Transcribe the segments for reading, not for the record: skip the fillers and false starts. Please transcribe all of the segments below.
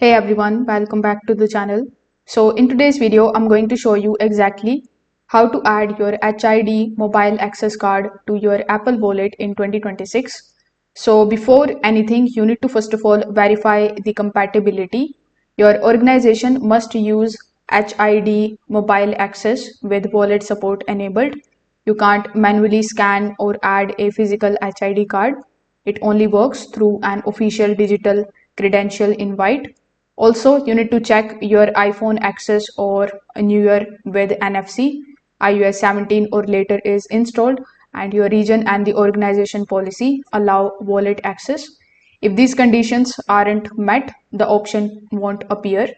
Hey everyone, welcome back to the channel. So in today's video, I'm going to show you exactly how to add your HID mobile access card to your Apple Wallet in 2026. So before anything, you need to first of all verify the compatibility. Your organization must use HID mobile access with wallet support enabled. You can't manually scan or add a physical HID card. It only works through an official digital credential invite. Also, you need to check your iPhone access or newer with NFC, iOS 17 or later is installed, and your region and the organization policy allow wallet access. If these conditions aren't met, the option won't appear.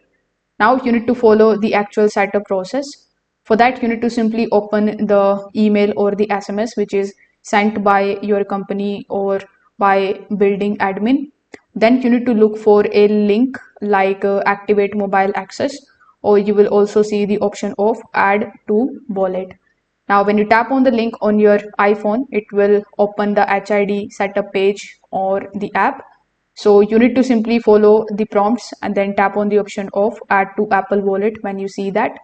Now you need to follow the actual setup process. For that, you need to simply open the email or the SMS which is sent by your company or by building admin. Then you need to look for a link like activate mobile access, or you will also see the option of add to wallet. Now, when you tap on the link on your iPhone, it will open the HID setup page or the app. So you need to simply follow the prompts and then tap on the option of add to Apple Wallet when you see that.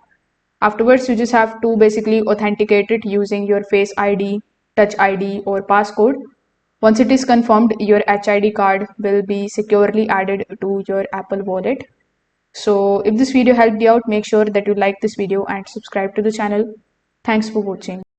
Afterwards, you just have to basically authenticate it using your Face ID, Touch ID, or passcode. Once it is confirmed, your HID card will be securely added to your Apple Wallet. So if this video helped you out, make sure that you like this video and subscribe to the channel. Thanks for watching.